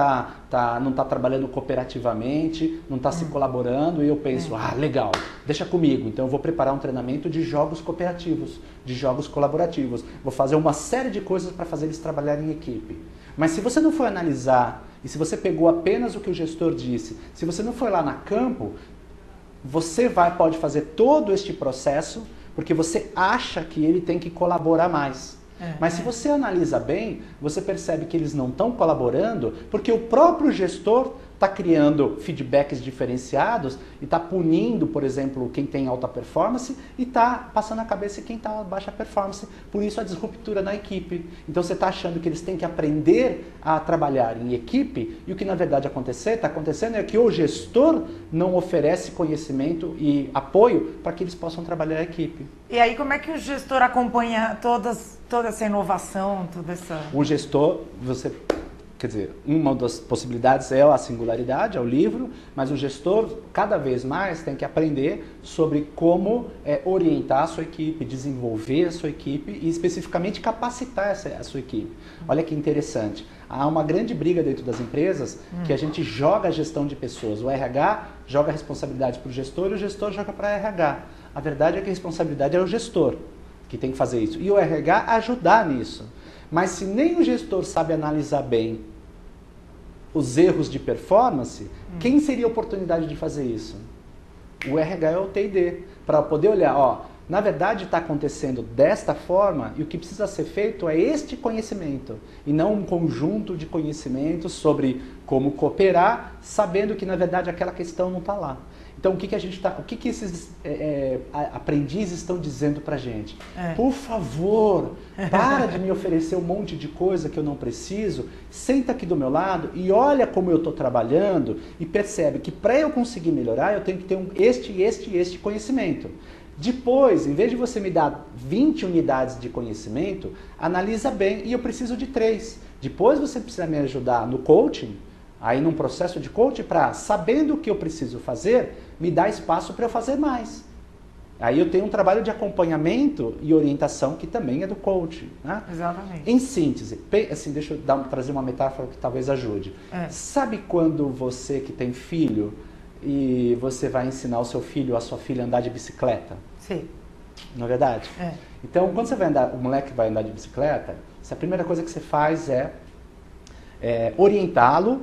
Speaker 2: não está trabalhando cooperativamente, não está se colaborando, e eu penso, legal, deixa comigo, então eu vou preparar um treinamento de jogos cooperativos, de jogos colaborativos, vou fazer uma série de coisas para fazer eles trabalharem em equipe. Mas se você não for analisar, e se você pegou apenas o que o gestor disse, se você não for lá na campo, você pode fazer todo este processo, porque você acha que ele tem que colaborar mais. Mas se você analisa bem, você percebe que eles não estão colaborando porque o próprio gestor está criando feedbacks diferenciados e está punindo, por exemplo, quem tem alta performance e está passando a cabeça em quem está baixa performance. Por isso a disruptura na equipe. Então você está achando que eles têm que aprender a trabalhar em equipe e o que na verdade está acontecendo é que o gestor não oferece conhecimento e apoio para que eles possam trabalhar em equipe.
Speaker 1: E aí como é que o gestor acompanha toda essa inovação, toda essa...
Speaker 2: O gestor, quer dizer, uma das possibilidades é a singularidade, é o livro, mas o gestor cada vez mais tem que aprender sobre como orientar a sua equipe, desenvolver a sua equipe e especificamente capacitar a sua equipe. Olha que interessante, há uma grande briga dentro das empresas que a gente joga a gestão de pessoas, o RH joga a responsabilidade para o gestor e o gestor joga para a RH. A verdade é que a responsabilidade é o gestor que tem que fazer isso e o RH ajudar nisso. Mas se nem o gestor sabe analisar bem os erros de performance, quem seria a oportunidade de fazer isso? O RH é o T&D, para poder olhar, na verdade está acontecendo desta forma e o que precisa ser feito é este conhecimento e não um conjunto de conhecimentos sobre como cooperar, sabendo que na verdade aquela questão não está lá. Então, o que esses aprendizes estão dizendo pra gente? Por favor, para de me oferecer um monte de coisa que eu não preciso, senta aqui do meu lado e olha como eu estou trabalhando e percebe que para eu conseguir melhorar, eu tenho que ter este conhecimento. Depois, em vez de você me dar 20 unidades de conhecimento, analisa bem e eu preciso de 3. Depois você precisa me ajudar no coaching, aí num processo de coaching, para, sabendo o que eu preciso fazer, me dar espaço para eu fazer mais. Aí eu tenho um trabalho de acompanhamento e orientação que também é do coaching. Né?
Speaker 1: Exatamente.
Speaker 2: Em síntese, assim, deixa eu trazer uma metáfora que talvez ajude. Sabe quando você que tem filho e você vai ensinar o seu filho, a sua filha a andar de bicicleta?
Speaker 1: Sim.
Speaker 2: Não é verdade? Então, quando você vai o moleque vai andar de bicicleta, a primeira coisa que você faz é orientá-lo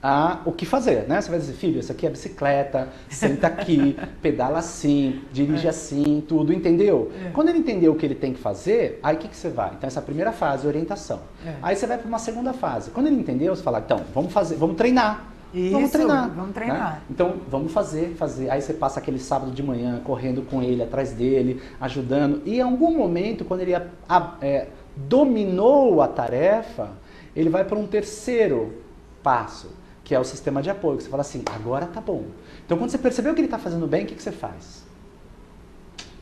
Speaker 2: a o que fazer, né? Você vai dizer, filho, isso aqui é bicicleta, senta aqui, pedala assim, dirige assim, tudo, entendeu? Quando ele entendeu o que ele tem que fazer, aí o que você vai? Então essa é a primeira fase, orientação. Aí você vai para uma segunda fase. Quando ele entendeu, você fala, então, vamos treinar.
Speaker 1: Isso,
Speaker 2: vamos treinar.
Speaker 1: Né?
Speaker 2: Então, vamos fazer. Aí você passa aquele sábado de manhã correndo com ele, atrás dele, ajudando. E em algum momento, quando ele dominou a tarefa, ele vai para um terceiro passo, que é o sistema de apoio, que você fala assim, agora tá bom. Então, quando você percebeu que ele está fazendo bem, o que você faz?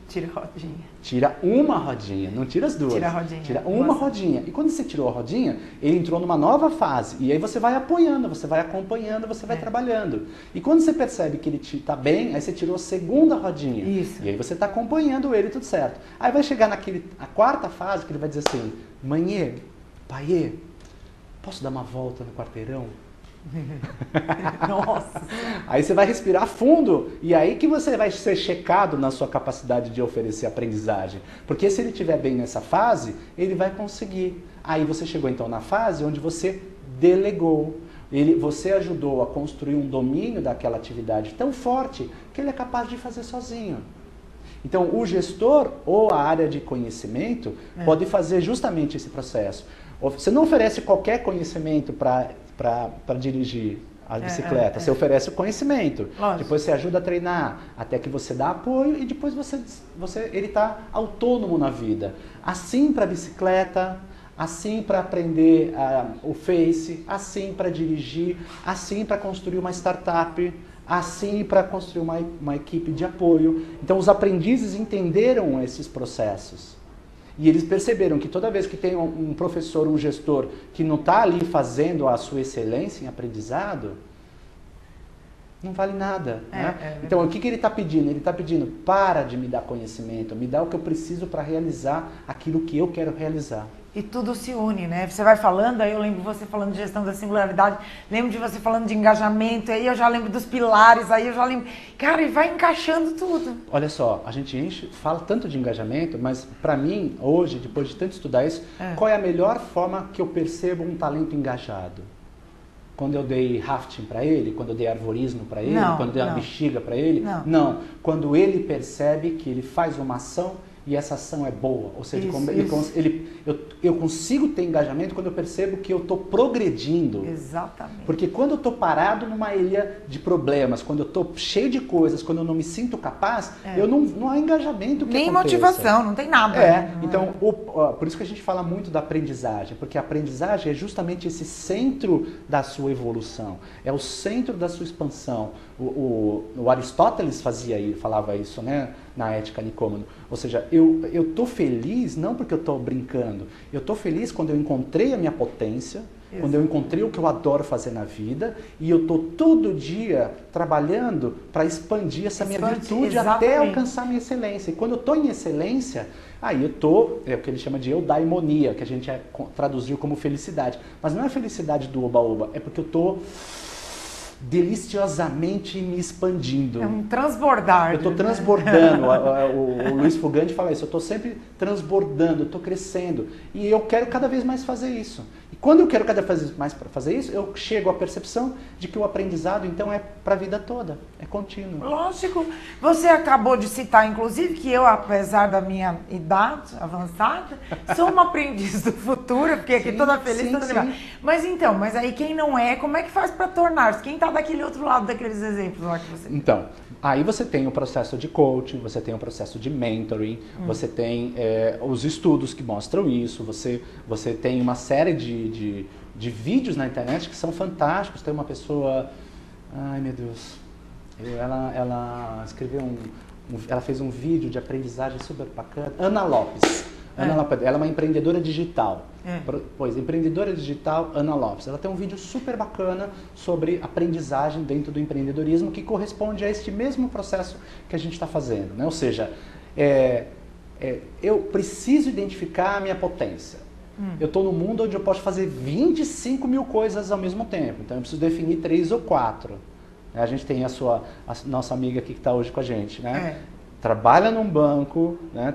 Speaker 1: Tira a rodinha.
Speaker 2: Tira uma rodinha, não tira as duas.
Speaker 1: Tira a rodinha.
Speaker 2: Tira uma rodinha. E quando você tirou a rodinha, ele entrou numa nova fase. E aí você vai apoiando, você vai acompanhando, você vai trabalhando. E quando você percebe que ele está bem, aí você tirou a segunda rodinha.
Speaker 1: Isso.
Speaker 2: E aí você está acompanhando ele, tudo certo. Aí vai chegar a quarta fase, que ele vai dizer assim, mãe, paiê, posso dar uma volta no quarteirão?
Speaker 1: Nossa.
Speaker 2: Aí você vai respirar fundo e aí que você vai ser checado na sua capacidade de oferecer aprendizagem. Porque se ele estiver bem nessa fase, ele vai conseguir. Aí você chegou então na fase onde você delegou. Você ajudou a construir um domínio daquela atividade tão forte que ele é capaz de fazer sozinho. Então o gestor ou a área de conhecimento pode fazer justamente esse processo. Você não oferece qualquer conhecimento para dirigir a bicicleta. Você oferece o conhecimento. Lógico. Depois você ajuda a treinar, até que você dá apoio e depois ele está autônomo na vida. Assim para a bicicleta, assim para aprender o Face, assim para dirigir, assim para construir uma startup, assim para construir uma equipe de apoio. Então os aprendizes entenderam esses processos. E eles perceberam que toda vez que tem um professor, um gestor, que não está ali fazendo a sua excelência em aprendizado, não vale nada. Né? Então, o que ele está pedindo? Ele está pedindo, para de me dar conhecimento, me dá o que eu preciso para realizar aquilo que eu quero realizar.
Speaker 1: E tudo se une, né? Você vai falando, aí eu lembro de você falando de gestão da singularidade, lembro de você falando de engajamento, aí eu já lembro dos pilares, aí eu já lembro... Cara, e vai encaixando tudo.
Speaker 2: Olha só, a gente fala tanto de engajamento, mas para mim, hoje, depois de tanto estudar isso, qual é a melhor forma que eu percebo um talento engajado? Quando eu dei rafting para ele, quando eu dei arvorismo para ele, quando eu dei uma bexiga para ele? Não. Quando ele percebe que ele faz uma ação e essa ação é boa. Ou seja, eu consigo ter engajamento quando eu percebo que eu estou progredindo.
Speaker 1: Exatamente.
Speaker 2: Porque quando eu estou parado numa ilha de problemas, quando eu estou cheio de coisas, quando eu não me sinto capaz, não há engajamento que
Speaker 1: nem
Speaker 2: aconteça.
Speaker 1: Motivação, não tem nada.
Speaker 2: Então, por isso que a gente fala muito da aprendizagem, porque a aprendizagem é justamente esse centro da sua evolução, é o centro da sua expansão. O Aristóteles falava isso, né, na Ética Nicômano. Ou seja, eu estou feliz não porque eu estou brincando, eu estou feliz quando eu encontrei a minha potência, quando eu encontrei o que eu adoro fazer na vida e eu estou todo dia trabalhando para expandir essa minha virtude até alcançar a minha excelência. E quando eu estou em excelência, aí eu estou, é o que ele chama de eudaimonia, que a gente traduziu como felicidade. Mas não é felicidade do oba-oba, é porque eu estou deliciosamente me expandindo.
Speaker 1: É um transbordar.
Speaker 2: Eu estou transbordando. O Luiz Fugante fala isso. Eu estou sempre transbordando, eu estou crescendo. E eu quero cada vez mais fazer isso. E quando eu quero cada vez mais fazer isso, eu chego à percepção de que o aprendizado, então, é para a vida toda. É contínuo.
Speaker 1: Lógico. Você acabou de citar, inclusive, que eu, apesar da minha idade avançada, sou uma aprendiz do futuro, porque aqui toda feliz, toda animada. Mas aí quem não é, como é que faz para tornar-se? Quem está daquele outro lado daqueles exemplos lá que você...
Speaker 2: Então, aí você tem o processo de coaching, você tem o processo de mentoring, você tem os estudos que mostram isso, você tem uma série de vídeos na internet que são fantásticos. Tem uma pessoa... Ai, meu Deus. Ela escreveu ela fez um vídeo de aprendizagem super bacana. Ana Lopes. Ana Lopes, ela é uma empreendedora digital. Pois, empreendedora digital Ana Lopes. Ela tem um vídeo super bacana sobre aprendizagem dentro do empreendedorismo que corresponde a este mesmo processo que a gente está fazendo, né? Ou seja, eu preciso identificar a minha potência. Eu estou num mundo onde eu posso fazer 25 mil coisas ao mesmo tempo. Então eu preciso definir 3 ou 4. A gente tem a nossa amiga aqui que está hoje com a gente, né? Trabalha num banco, né?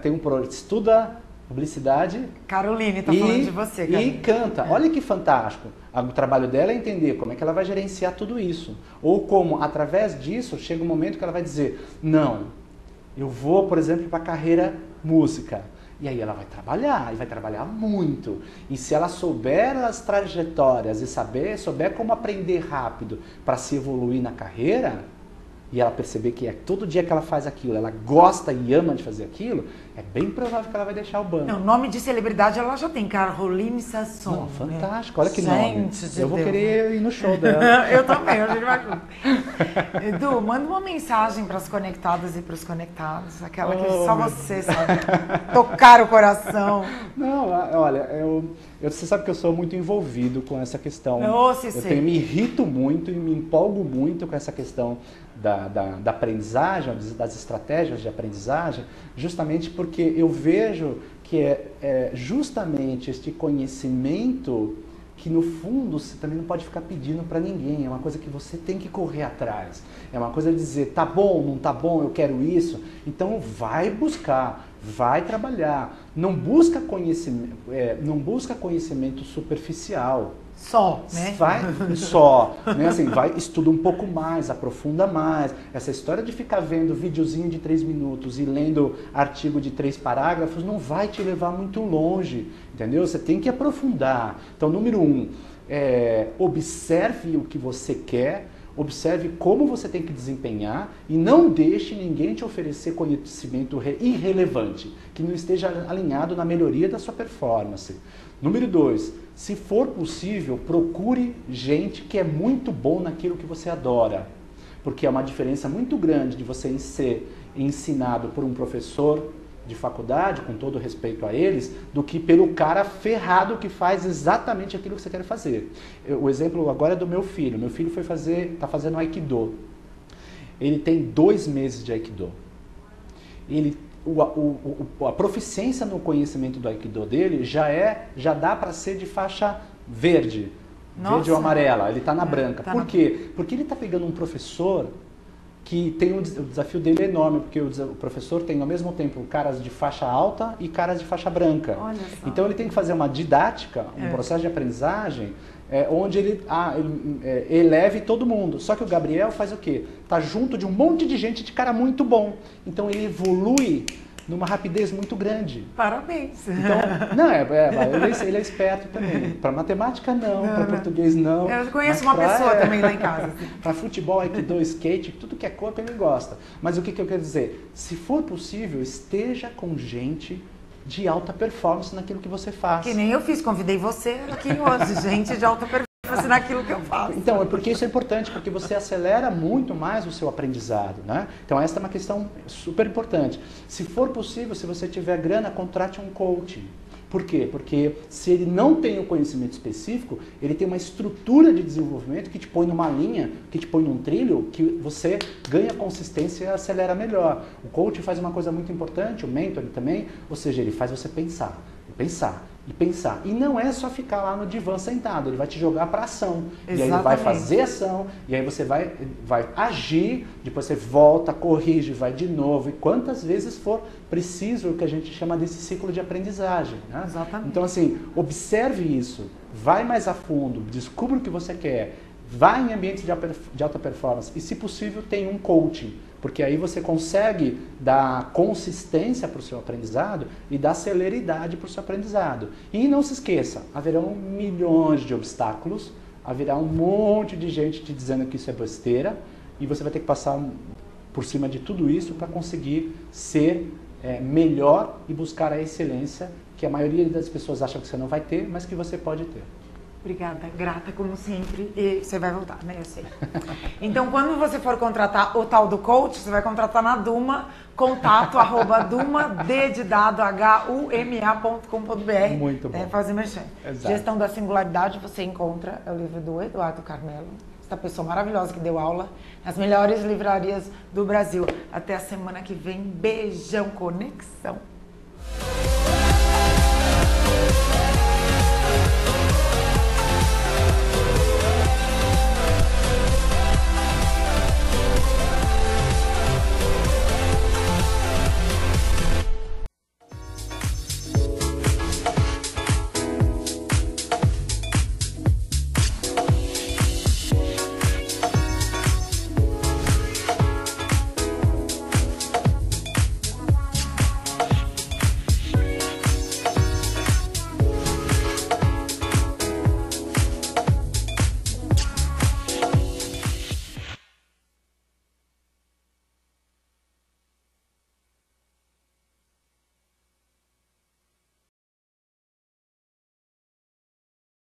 Speaker 2: Estuda publicidade.
Speaker 1: Caroline está falando de você, Caroline.
Speaker 2: E canta. Olha que fantástico. O trabalho dela é entender como é que ela vai gerenciar tudo isso. Ou como, através disso, chega um momento que ela vai dizer, não, eu vou, por exemplo, para a carreira música. E aí ela vai trabalhar, e vai trabalhar muito. E se ela souber as trajetórias e souber como aprender rápido para se evoluir na carreira, e ela perceber que todo dia que ela faz aquilo, ela gosta e ama de fazer aquilo, é bem provável que ela vai deixar o banco.
Speaker 1: Não, nome de celebridade ela já tem, Caroline Sasson.
Speaker 2: Não, fantástico, olha que
Speaker 1: Gente
Speaker 2: nome.
Speaker 1: de
Speaker 2: Eu vou
Speaker 1: Deus,
Speaker 2: querer ir no show dela.
Speaker 1: Eu também, a gente vai junto. Edu, manda uma mensagem para as conectadas e para os conectados, aquela que só você sabe tocar o coração.
Speaker 2: Não, olha, você sabe que eu sou muito envolvido com essa questão. Eu me irrito muito e me empolgo muito com essa questão da aprendizagem, das estratégias de aprendizagem, justamente porque eu vejo que é justamente este conhecimento que no fundo você também não pode ficar pedindo para ninguém, é uma coisa que você tem que correr atrás, é uma coisa de dizer, tá bom, não tá bom, eu quero isso, então vai buscar, vai trabalhar, não busca conhecimento superficial.
Speaker 1: Só, né?
Speaker 2: Né? Assim, estuda um pouco mais, aprofunda mais. Essa história de ficar vendo videozinho de 3 minutos e lendo artigo de 3 parágrafos não vai te levar muito longe, entendeu? Você tem que aprofundar. Então, número 1, observe o que você quer, observe como você tem que desempenhar e não deixe ninguém te oferecer conhecimento irrelevante, que não esteja alinhado na melhoria da sua performance. Número 2, se for possível, procure gente que é muito bom naquilo que você adora. Porque é uma diferença muito grande de você ser ensinado por um professor de faculdade, com todo respeito a eles, do que pelo cara ferrado que faz exatamente aquilo que você quer fazer. O exemplo agora é do meu filho. Meu filho está fazendo Aikido. Ele tem 2 meses de Aikido. A proficiência no conhecimento do Aikido dele já dá para ser de faixa verde. Nossa. Verde ou amarela, ele está na branca. Por quê? Porque ele está pegando um professor que tem o desafio dele é enorme, porque o professor tem ao mesmo tempo caras de faixa alta e caras de faixa branca.
Speaker 1: Olha só.
Speaker 2: Então ele tem que fazer uma didática, um processo de aprendizagem, onde ele eleve todo mundo. Só que o Gabriel faz o quê? Está junto de um monte de gente de cara muito bom. Então ele evolui numa rapidez muito grande.
Speaker 1: Parabéns.
Speaker 2: Então, não, ele é esperto também. Para matemática não, para português não.
Speaker 1: Eu conheço uma pessoa também lá em casa. Assim.
Speaker 2: Para futebol, aikido, skate, tudo que é corpo ele gosta. Mas o que eu quero dizer? Se for possível, esteja com gente de alta performance naquilo que você faz.
Speaker 1: Que nem eu fiz, convidei você aqui hoje, gente de alta performance naquilo que eu faço.
Speaker 2: Então, é porque isso é importante, porque você acelera muito mais o seu aprendizado, né? Então, essa é uma questão super importante. Se for possível, se você tiver grana, contrate um coach. Por quê? Porque se ele não tem o conhecimento específico, ele tem uma estrutura de desenvolvimento que te põe numa linha, que te põe num trilho, que você ganha consistência e acelera melhor. O coach faz uma coisa muito importante, o mentor também, ou seja, ele faz você pensar, pensar e pensar. E não é só ficar lá no divã sentado, ele vai te jogar para ação. Exatamente. E aí ele vai fazer ação, e aí você vai agir, depois você volta, corrige, vai de novo. E quantas vezes for preciso, o que a gente chama desse ciclo de aprendizagem. Né?
Speaker 1: Exatamente.
Speaker 2: Então, assim, observe isso, vai mais a fundo, descubra o que você quer, vá em ambientes de alta performance e, se possível, tenha um coaching. Porque aí você consegue dar consistência para o seu aprendizado e dar celeridade para o seu aprendizado. E não se esqueça, haverão milhões de obstáculos, haverá um monte de gente te dizendo que isso é besteira e você vai ter que passar por cima de tudo isso para conseguir ser melhor e buscar a excelência que a maioria das pessoas acha que você não vai ter, mas que você pode ter.
Speaker 1: Obrigada, grata como sempre. E você vai voltar, né? Eu sei. Então, quando você for contratar o tal do coach, você vai contratar na Duma, contato@duma.com.br.
Speaker 2: Muito bom.
Speaker 1: Fazer mexer.
Speaker 2: Exato.
Speaker 1: Gestão da Singularidade, você encontra o livro do Eduardo Carmelo, essa pessoa maravilhosa que deu aula nas melhores livrarias do Brasil. Até a semana que vem. Beijão, conexão.